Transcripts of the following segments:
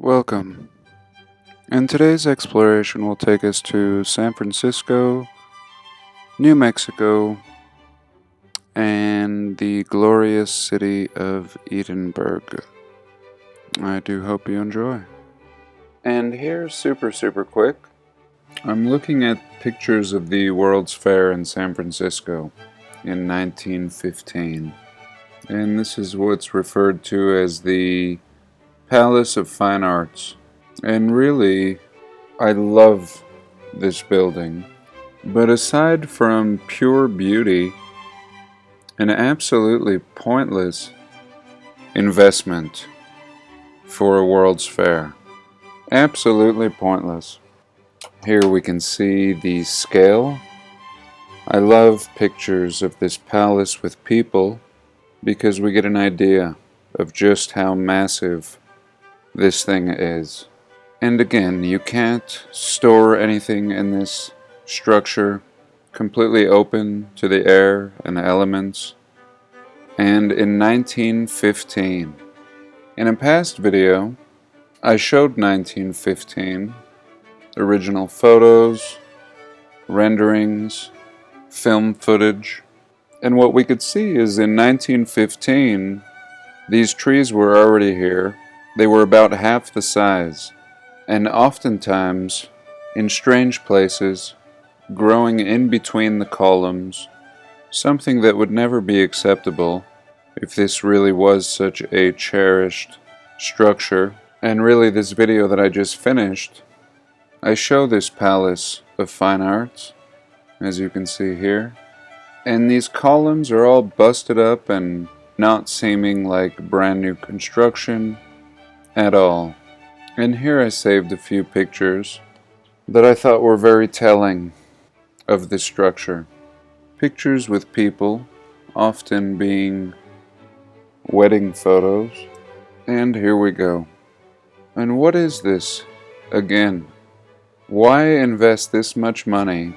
Welcome, and today's exploration will take us to San Francisco, New Mexico, and the glorious city of Edinburgh. I do hope you enjoy. And here's super quick. I'm looking at pictures of the World's Fair in San Francisco in 1915, and this is what's referred to as the Palace of Fine Arts. And really, I love this building. But aside from pure beauty, an absolutely pointless investment for a World's Fair. Absolutely pointless. Here we can see the scale. I love pictures of this palace with people because we get an idea of just how massive this thing is. And again, you can't store anything in this structure, completely open to the air and elements. And in 1915, in a past video, I showed 1915, original photos, renderings, film footage, and what we could see is in 1915, these trees were already here. They were about half the size, and oftentimes, in strange places, growing in between the columns, something that would never be acceptable if this really was such a cherished structure. And really, this video that I just finished, I show this Palace of Fine Arts, as you can see here, and these columns are all busted up and not seeming like brand new construction at all. And here I saved a few pictures that I thought were very telling of this structure. Pictures with people, often being wedding photos. And here we go. And what is this? Again, why invest this much money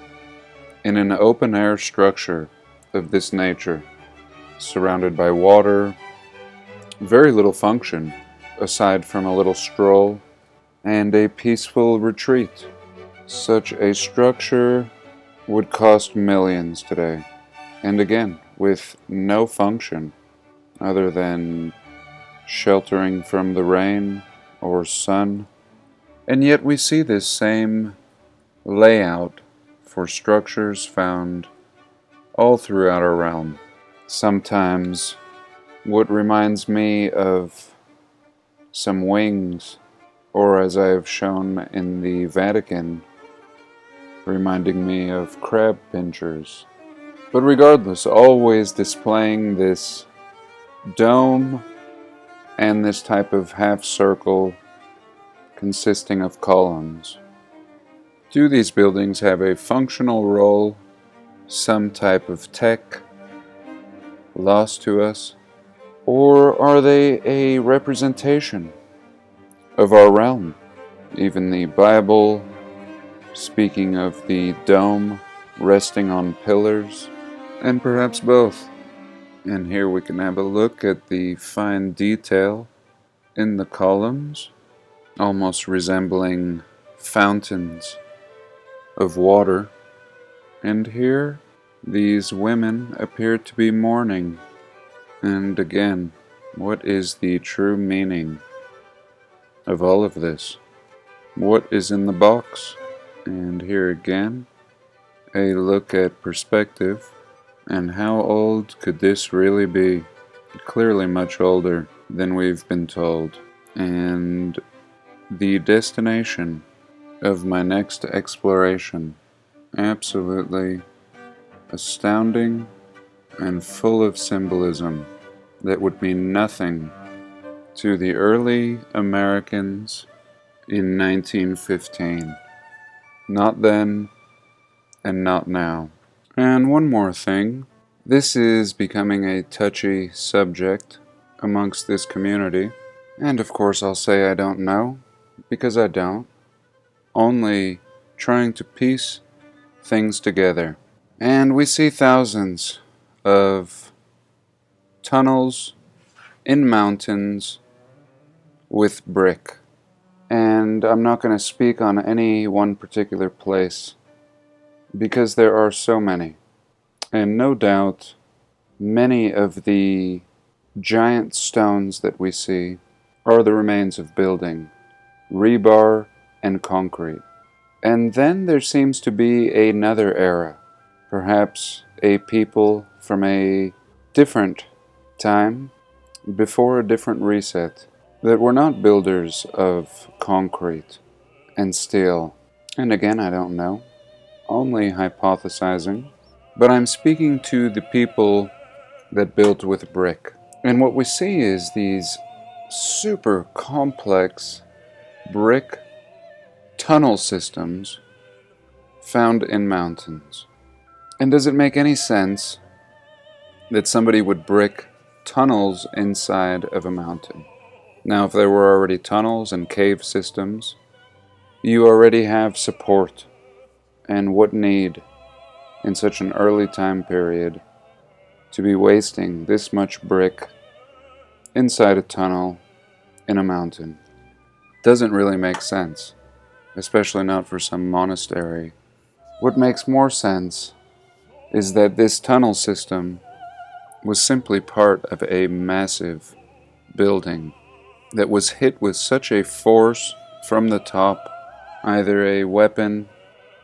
in an open-air structure of this nature, surrounded by water, very little function, aside from a little stroll and a peaceful retreat? Such a structure would cost millions today, and again, with no function other than sheltering from the rain or sun. And yet we see this same layout for structures found all throughout our realm. Sometimes what reminds me of some wings, or as I have shown in the Vatican, reminding me of crab pinchers. But regardless, always displaying this dome and this type of half circle consisting of columns. Do these buildings have a functional role, some type of tech lost to us? Or are they a representation of our realm? Even the Bible, speaking of the dome resting on pillars, and perhaps both. And here we can have a look at the fine detail in the columns, almost resembling fountains of water. And here, these women appear to be mourning. And again, what is the true meaning of all of this? What is in the box? And here again, a look at perspective. And how old could this really be? Clearly much older than we've been told. And the destination of my next exploration, absolutely astounding and full of symbolism that would mean nothing to the early Americans in 1915. Not then, and not now. And one more thing, this is becoming a touchy subject amongst this community, and of course I'll say I don't know, because I don't, only trying to piece things together. And we see thousands of tunnels in mountains with brick. And I'm not going to speak on any one particular place, because there are so many. And no doubt, many of the giant stones that we see are the remains of building, rebar and concrete. And then there seems to be another era, perhaps a people from a different time, before a different reset, that were not builders of concrete and steel. And again, I don't know, only hypothesizing, but I'm speaking to the people that built with brick. And what we see is these super complex brick tunnel systems found in mountains. And does it make any sense that somebody would brick tunnels inside of a mountain? Now, if there were already tunnels and cave systems, you already have support. And what need, in such an early time period, to be wasting this much brick inside a tunnel in a mountain? Doesn't really make sense, especially not for some monastery. What makes more sense is that this tunnel system was simply part of a massive building that was hit with such a force from the top, either a weapon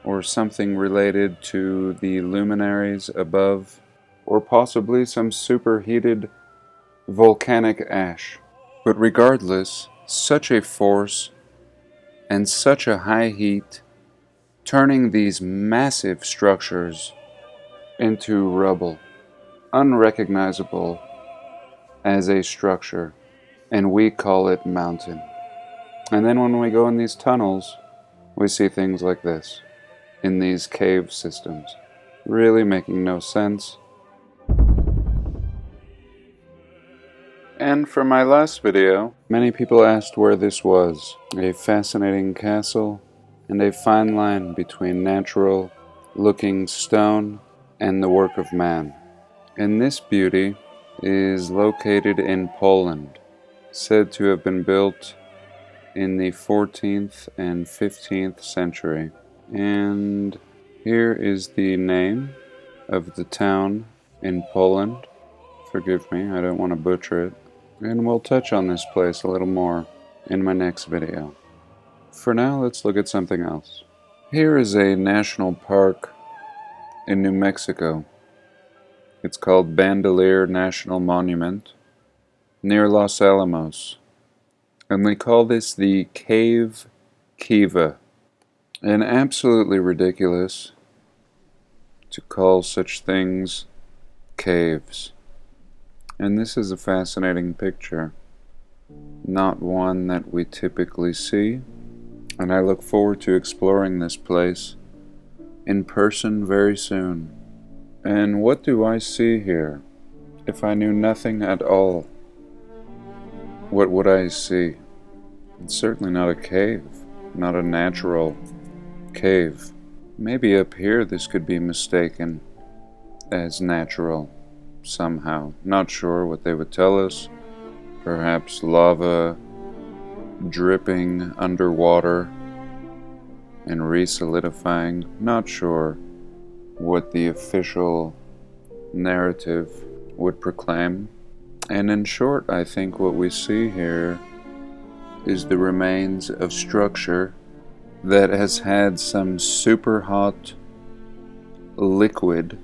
or something related to the luminaries above, or possibly some superheated volcanic ash. But regardless, such a force and such a high heat, turning these massive structures into rubble, unrecognizable as a structure, and we call it mountain. And then when we go in these tunnels, we see things like this, in these cave systems, really making no sense. And for my last video, many people asked where this was. A fascinating castle and a fine line between natural looking stone and the work of man. And this beauty is located in Poland, said to have been built in the 14th and 15th century. And here is the name of the town in Poland. Forgive me, I don't want to butcher it. And we'll touch on this place a little more in my next video. For now, let's look at something else. Here is a national park in New Mexico. It's called Bandelier National Monument, near Los Alamos. And they call this the Cave Kiva. And absolutely ridiculous to call such things caves. And this is a fascinating picture, not one that we typically see, and I look forward to exploring this place in person very soon. And what do I see here? If I knew nothing at all, what would I see? It's certainly not a cave, not a natural cave. Maybe up here this could be mistaken as natural. Somehow. Not sure what they would tell us. Perhaps lava dripping underwater and re-solidifying. Not sure what the official narrative would proclaim. And in short, I think what we see here is the remains of structure that has had some super hot liquid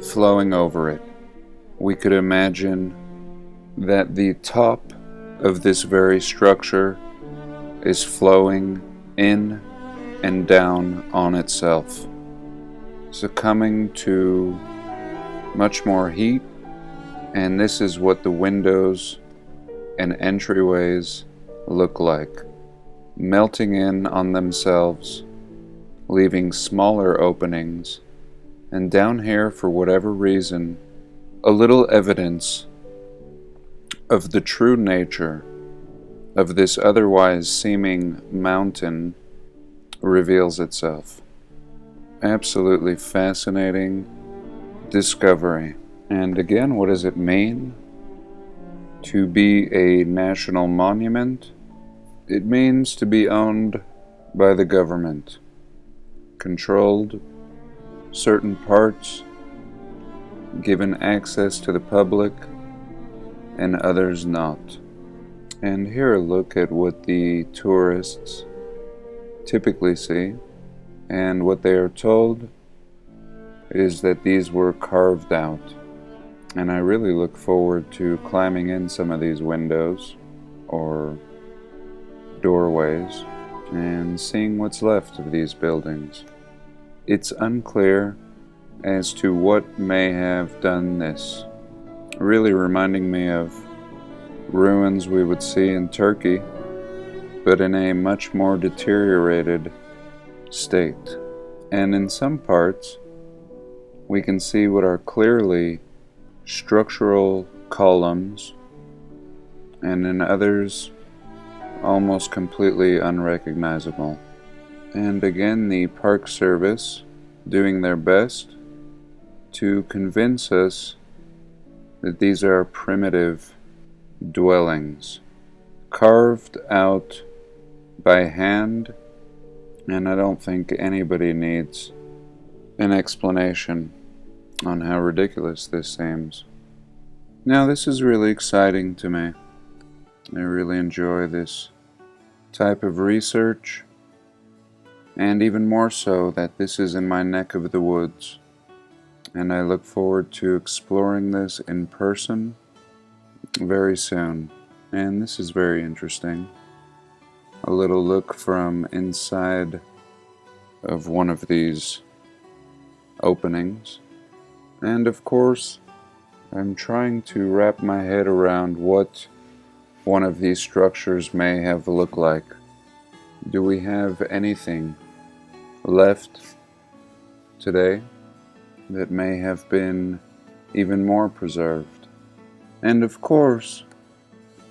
flowing over it. We could imagine that the top of this very structure is flowing in and down on itself, succumbing to much more heat, and this is what the windows and entryways look like, melting in on themselves, leaving smaller openings, and down here, for whatever reason, a little evidence of the true nature of this otherwise seeming mountain reveals itself. Absolutely fascinating discovery. And again, what does it mean to be a national monument? It means to be owned by the government, controlled, certain parts given access to the public, and others not. And here a look at what the tourists typically see, and what they are told is that these were carved out. And I really look forward to climbing in some of these windows or doorways and seeing what's left of these buildings. It's unclear as to what may have done this, really reminding me of ruins we would see in Turkey, but in a much more deteriorated state. And in some parts, we can see what are clearly structural columns, and in others, almost completely unrecognizable. And again, the Park Service doing their best to convince us that these are primitive dwellings, carved out by hand, and I don't think anybody needs an explanation on how ridiculous this seems. Now, this is really exciting to me. I really enjoy this type of research, and even more so that this is in my neck of the woods, and I look forward to exploring this in person very soon. And this is very interesting. A little look from inside of one of these openings. And of course, I'm trying to wrap my head around what one of these structures may have looked like. Do we have anything left today that may have been even more preserved? And of course,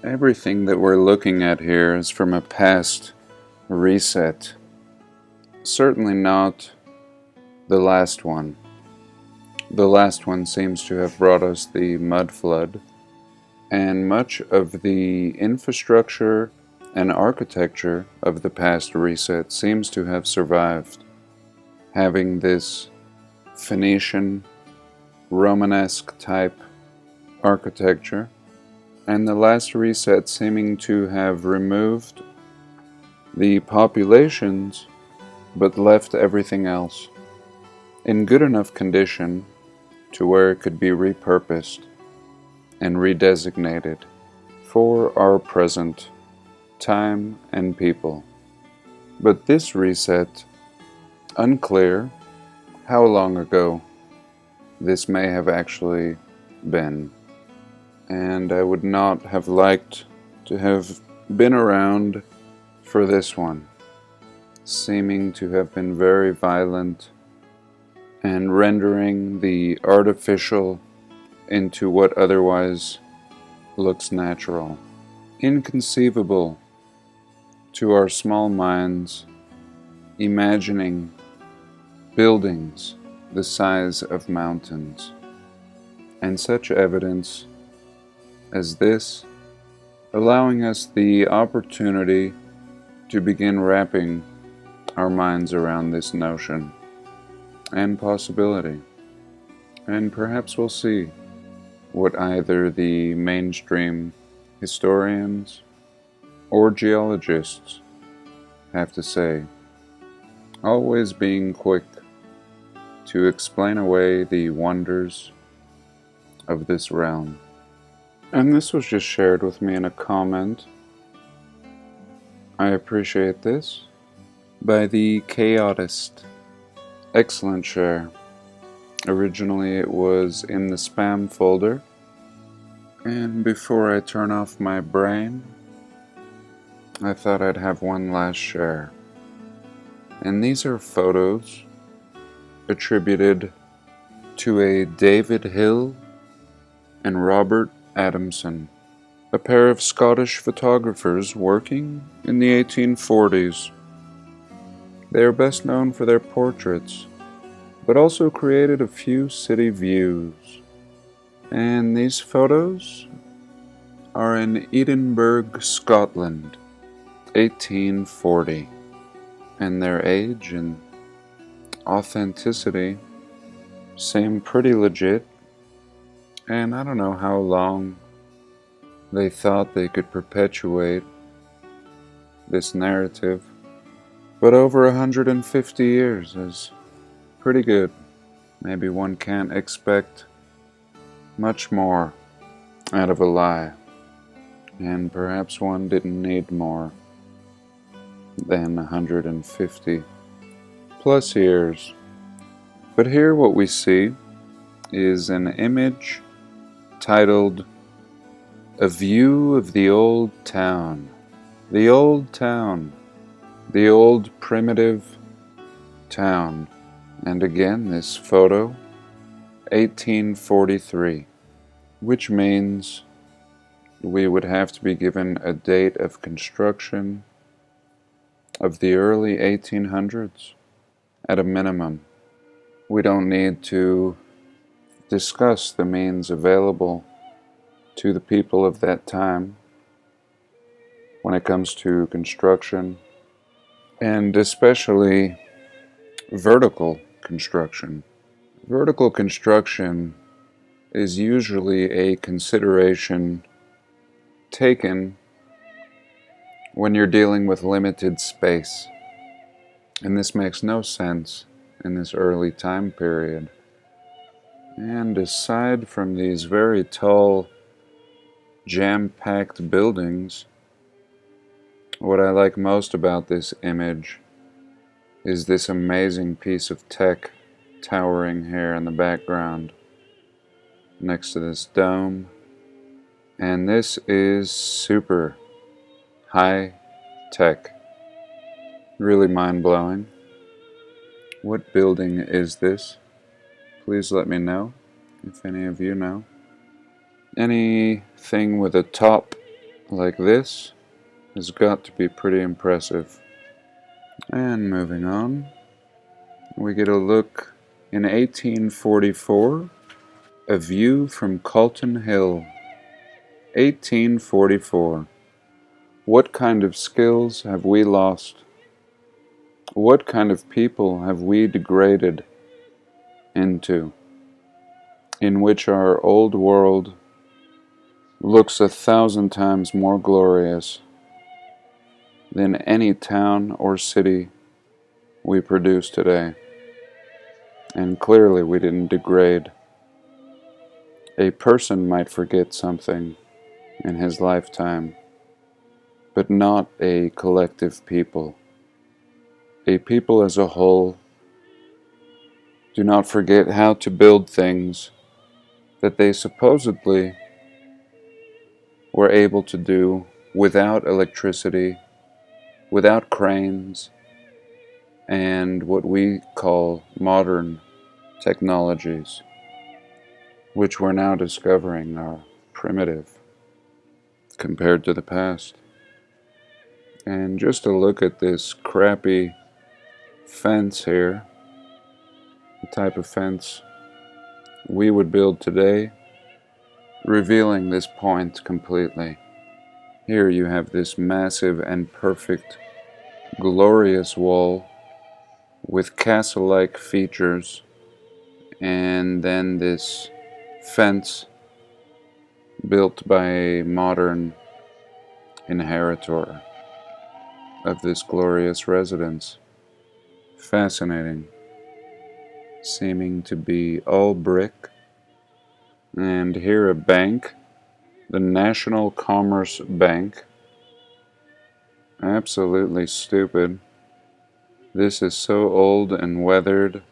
everything that we're looking at here is from a past reset. Certainly not the last one. The last one seems to have brought us the mud flood, and much of the infrastructure and architecture of the past reset seems to have survived, having this Phoenician, Romanesque type architecture, and the last reset seeming to have removed the populations but left everything else in good enough condition to where it could be repurposed and redesignated for our present time and people. But this reset, unclear how long ago this may have actually been. And I would not have liked to have been around for this one, seeming to have been very violent and rendering the artificial into what otherwise looks natural. Inconceivable to our small minds, imagining buildings the size of mountains, and such evidence as this, allowing us the opportunity to begin wrapping our minds around this notion and possibility. And perhaps we'll see what either the mainstream historians or geologists have to say, always being quick to explain away the wonders of this realm. And this was just shared with me in a comment. I appreciate this. By the Chaotist. Excellent share. Originally it was in the spam folder. And before I turn off my brain, I thought I'd have one last share. And these are photos attributed to a David Hill and Robert Adamson, a pair of Scottish photographers working in the 1840s. They are best known for their portraits, but also created a few city views. And these photos are in Edinburgh, Scotland. 1840, and their age and authenticity seem pretty legit, and I don't know how long they thought they could perpetuate this narrative, but over 150 years is pretty good. Maybe one can't expect much more out of a lie, and perhaps one didn't need more than 150 plus years. But here what we see is an image titled "A View of the Old Town." The old town, the old primitive town. And again, this photo, 1843, which means we would have to be given a date of construction of the early 1800s at a minimum. We don't need to discuss the means available to the people of that time when it comes to construction, and especially vertical construction. Vertical construction is usually a consideration taken when you're dealing with limited space, and this makes no sense in this early time period. And aside from these very tall, jam-packed buildings, what I like most about this image is this amazing piece of tech towering here in the background next to this dome. And this is super high tech. Really mind-blowing. What building is this? Please let me know if any of you know. Anything with a top like this has got to be pretty impressive. And moving on, we get a look in 1844, a view from Calton Hill. 1844. What kind of skills have we lost? What kind of people have we degraded into, in which our old world looks 1,000 times more glorious than any town or city we produce today? And clearly we didn't degrade. A person might forget something in his lifetime, but not a collective people. A people as a whole do not forget how to build things that they supposedly were able to do without electricity, without cranes, and what we call modern technologies, which we're now discovering are primitive compared to the past. And just a look at this crappy fence here, the type of fence we would build today, revealing this point completely. Here you have this massive and perfect, glorious wall with castle-like features, and then this fence built by a modern inheritor of this glorious residence. Fascinating. Seeming to be all brick. And here a bank, the National Commerce Bank. Absolutely stupid. This is so old and weathered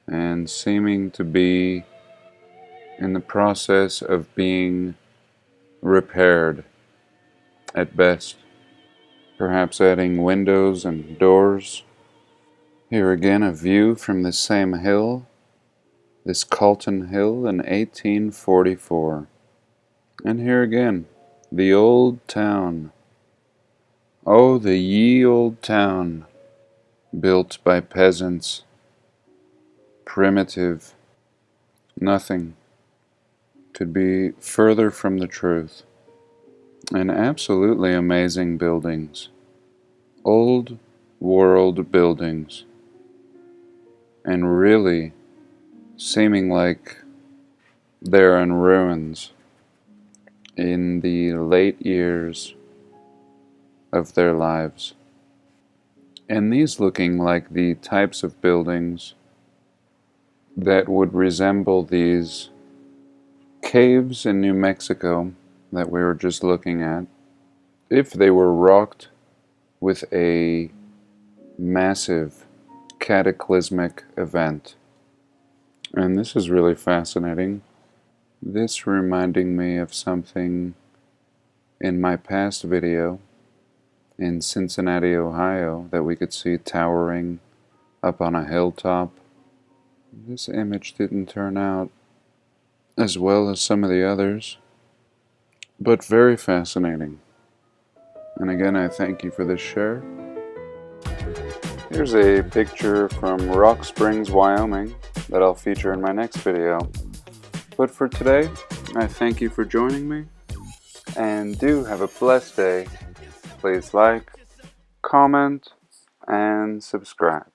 and seeming to be in the process of being repaired at best. Perhaps adding windows and doors. Here again a view from the same hill, this Calton Hill in 1844. And here again, the old town. Oh, the ye old town, built by peasants, primitive. Nothing could be further from the truth. and absolutely amazing buildings. Old world buildings. And really seeming like they're in ruins in the late years of their lives. And these looking like the types of buildings that would resemble these caves in New Mexico that we were just looking at, if they were rocked with a massive cataclysmic event. And this is really fascinating. This reminding me of something in my past video in Cincinnati, Ohio, that we could see towering up on a hilltop. This image didn't turn out as well as some of the others, but very fascinating. And again, I thank you for this share. Here's a picture from Rock Springs, Wyoming that I'll feature in my next video. But for today, I thank you for joining me, and do have a blessed day. Please like, comment, and subscribe.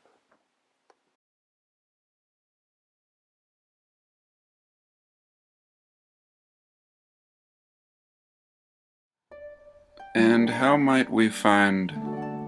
And how might we find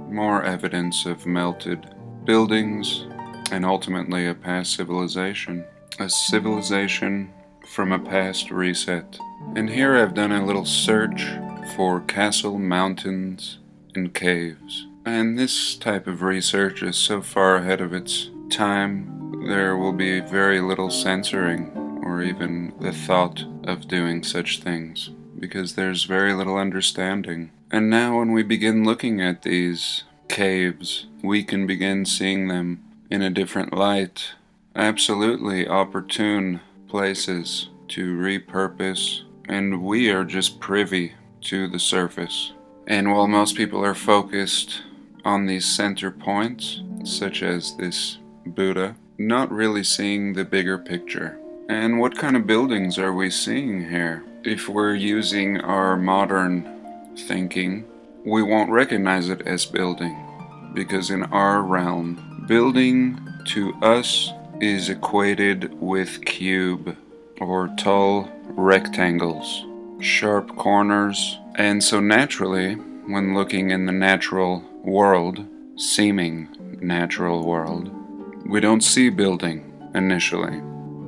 more evidence of melted buildings and ultimately a past civilization? A civilization from a past reset. And here I've done a little search for castle mountains and caves. And this type of research is so far ahead of its time, there will be very little censoring or even the thought of doing such things, because there's very little understanding. And now when we begin looking at these caves, we can begin seeing them in a different light. Absolutely opportune places to repurpose, and we are just privy to the surface. And while most people are focused on these center points, such as this Buddha, not really seeing the bigger picture. And what kind of buildings are we seeing here? If we're using our modern thinking, we won't recognize it as building, because in our realm, building to us is equated with cube or tall rectangles, sharp corners, and so naturally, when looking in the natural world, seeming natural world, we don't see building initially.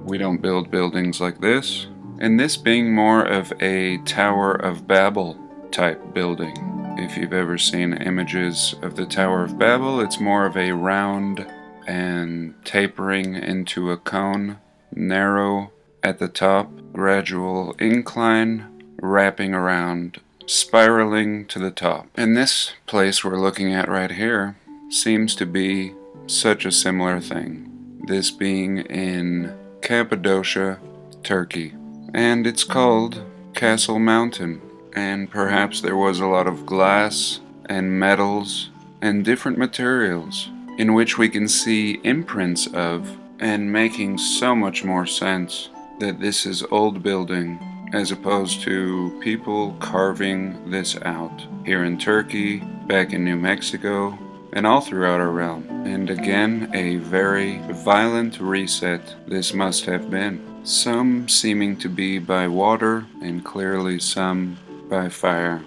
We don't build buildings like this, and this being more of a Tower of Babel type building. If you've ever seen images of the Tower of Babel, it's more of a round and tapering into a cone, narrow at the top, gradual incline, wrapping around, spiraling to the top. And this place we're looking at right here seems to be such a similar thing. This being in Cappadocia, Turkey. And it's called Castle Mountain. And perhaps there was a lot of glass and metals and different materials in which we can see imprints of, and making so much more sense that this is old building as opposed to people carving this out here in Turkey, back in New Mexico, and all throughout our realm. And again, a very violent reset this must have been. Some seeming to be by water, and clearly some by fire.